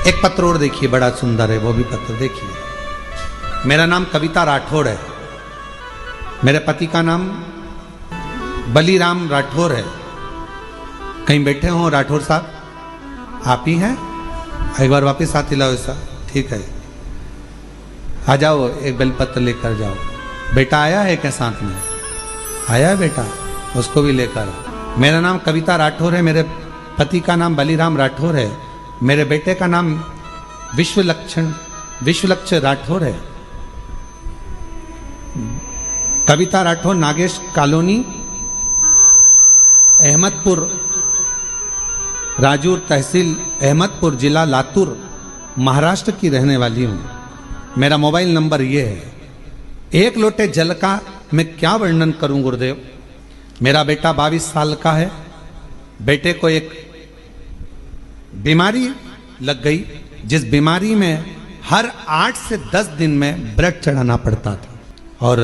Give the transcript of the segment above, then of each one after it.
एक पत्र और देखिए, बड़ा सुंदर है वो भी पत्र देखिए। मेरा नाम कविता राठौड़ है, मेरे पति का नाम बलीराम राठौड़ है। कहीं बैठे हो राठौड़ साहब? आप ही हैं? एक बार वापस हाथ हिलाओ ऐसा, ठीक है। आ जाओ, एक बेलपत्र लेकर जाओ। बेटा आया है क्या साथ में? आया है बेटा, उसको भी लेकर आओ। मेरा नाम कविता राठौड़ है, मेरे पति का नाम बलीराम राठौड़ है, मेरे बेटे का नाम विश्वलक्ष्य राठौड़ है। कविता राठौड़ नागेश कॉलोनी, अहमदपुर, राजूर तहसील अहमदपुर, जिला लातूर, महाराष्ट्र की रहने वाली हूं। मेरा मोबाइल नंबर ये है। एक लोटे जल का मैं क्या वर्णन करूं गुरुदेव। मेरा बेटा 22 साल का है। बेटे को एक बीमारी लग गई, जिस बीमारी में हर 8 से 10 दिन में ब्लड चढ़ाना पड़ता था, और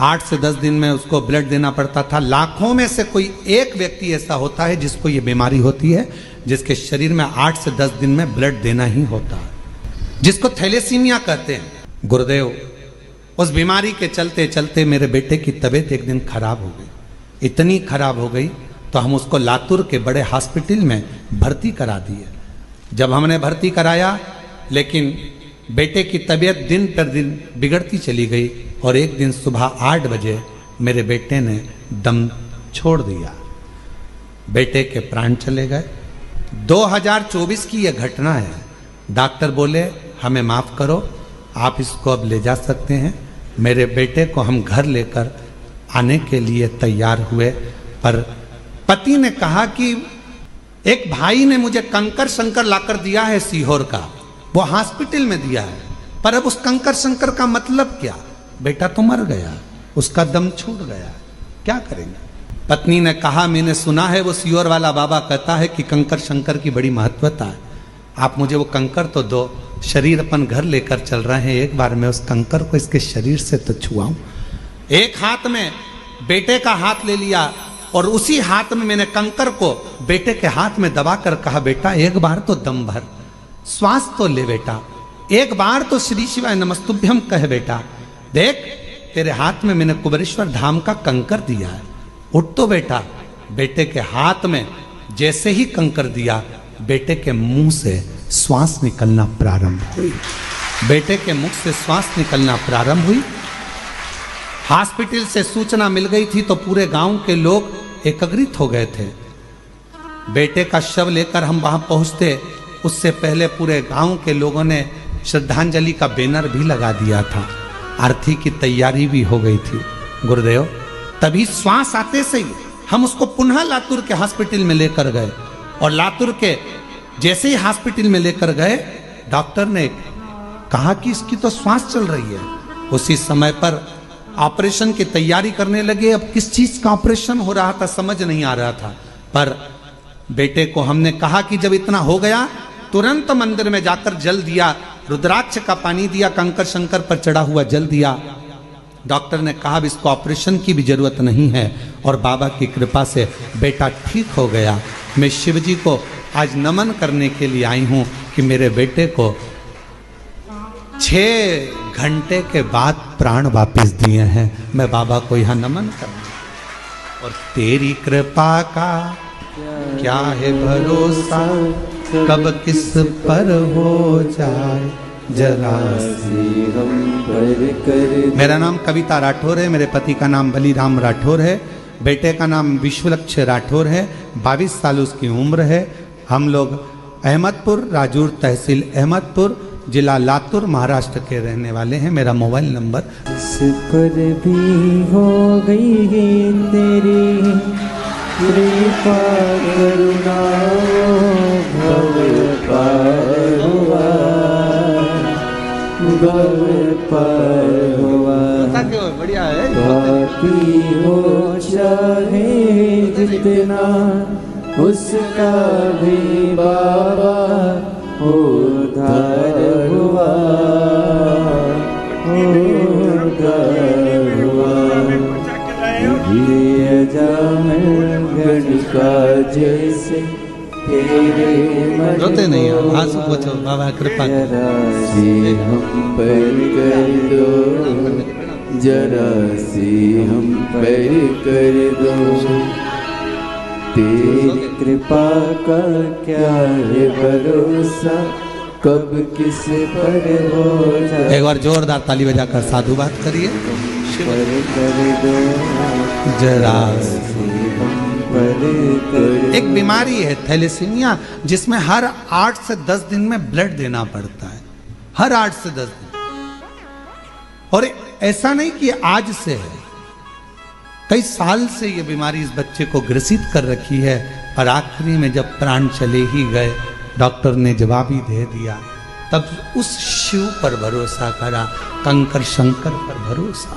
8 से 10 दिन में उसको ब्लड देना पड़ता था। लाखों में से कोई एक व्यक्ति ऐसा होता है जिसको ये बीमारी होती है, जिसके शरीर में 8 से 10 दिन में ब्लड देना ही होता है, जिसको थैलेसीमिया कहते हैं। गुरुदेव, उस बीमारी के चलते चलते मेरे बेटे की तबीयत एक दिन खराब हो गई। इतनी खराब हो गई तो हम उसको लातूर के बड़े हॉस्पिटल में भर्ती करा दिए। जब हमने भर्ती कराया, लेकिन बेटे की तबीयत दिन पर दिन बिगड़ती चली गई, और एक दिन सुबह 8 बजे मेरे बेटे ने दम छोड़ दिया। बेटे के प्राण चले गए। 2024 की यह घटना है। डॉक्टर बोले हमें माफ करो, आप इसको अब ले जा सकते हैं। मेरे बेटे को हम घर लेकर आने के लिए तैयार हुए, पर पति ने कहा कि एक भाई ने मुझे कंकर शंकर लाकर दिया है सीहोर का, वो हॉस्पिटल में दिया है, पर अब उस कंकर शंकर का मतलब क्या? बेटा तो मर गया, उसका दम छूट गया, क्या करेंगे? पत्नी ने कहा मैंने सुना है वो सीहोर वाला बाबा कहता है कि कंकर शंकर की बड़ी महत्वता है, आप मुझे वो कंकर तो दो। शरीर अपन घर लेकर चल रहे हैं, एक बार मैं उस कंकर को इसके शरीर से तो छुआऊं। एक हाथ में बेटे का हाथ ले लिया, और उसी हाथ में मैंने कंकर को बेटे के हाथ में दबाकर कहा बेटा एक बार तो दम भर, श्वास तो ले बेटा, एक बार तो श्री शिवाय नमस्तुभ्यम कह बेटा। देख तेरे हाथ में मैंने कुबेरेश्वर धाम का कंकर दिया है, उठ तो बेटा। बेटे के हाथ में जैसे ही कंकर दिया, बेटे के मुंह से श्वास निकलना प्रारंभ हुई। बेटे के मुख से श्वास निकलना प्रारंभ हुई। हॉस्पिटल से सूचना मिल गई थी तो पूरे गांव के लोग एकत्रित हो गए थे। बेटे का शव लेकर हम वहां पहुंचते, उससे पहले पूरे गांव के लोगों ने श्रद्धांजलि का बैनर भी लगा दिया था। आरती की तैयारी भी हो गई थी। गुरुदेव, तभी श्वास आते से ही हम उसको पुनः लातूर के हॉस्पिटल में लेकर गए, और लातूर के जैसे ही हॉस्पिटल में लेकर गए, डॉक्टर ने कहा कि इसकी तो श्वास चल रही है। उसी समय पर ऑपरेशन की तैयारी करने लगे। अब किस चीज का ऑपरेशन हो रहा था समझ नहीं आ रहा था, पर बेटे को हमने कहा कि जब इतना हो गया, तुरंत मंदिर में जाकर जल दिया, रुद्राक्ष का पानी दिया, कंकर शंकर पर चढ़ा हुआ जल दिया। डॉक्टर ने कहा अब इसको ऑपरेशन की भी जरूरत नहीं है, और बाबा की कृपा से बेटा ठीक हो गया। मैं शिवजी को आज नमन करने के लिए आई हूं कि मेरे बेटे को 6 घंटे के बाद प्राण वापस दिए हैं। मैं बाबा को यहाँ नमन करना, और तेरी कृपा का क्या है भरोसा, कब किस पर हो जाए जरा सी हम पर कर। मेरा नाम कविता राठौड़ है, मेरे पति का नाम बलीराम राठौड़ है, बेटे का नाम विश्वलक्ष्य राठौड़ है, 22 साल उसकी उम्र है। हम लोग अहमदपुर, राजूर तहसील अहमदपुर, जिला लातूर, महाराष्ट्र के रहने वाले हैं। मेरा मोबाइल नंबर। इस पर भी हो गई है तेरी कृपा करुणा, भव पार हुआ, भव पार हुआ। बढ़िया है। बाकी हो चाहे जितना, उसका भी बाबा उद्धार हुआ, उद्धार हुआ। ये जामन गणिका जैसे तेरे मन रोते नहीं हो, को आंसू पोंछो, बाबा कृपा करो। जरा सी हम पर कर दो, जरा सी हम पर कर दो। तेरी कृपा का क्या है भरोसा, कब किस पर हो जाए। एक बार जोरदार ताली बजाकर साधुवाद करिए। पर कर दो, जरा पर कर। एक बीमारी है थैलेसीमिया, जिसमें हर 8 से 10 दिन में ब्लड देना पड़ता है, हर 8 से 10 दिन। और ऐसा नहीं कि आज से है, कई साल से ये बीमारी इस बच्चे को ग्रसित कर रखी है। और आखिरी में जब प्राण चले ही गए, डॉक्टर ने जवाब ही दे दिया, तब उस शिव पर भरोसा करा, कंकर शंकर पर भरोसा।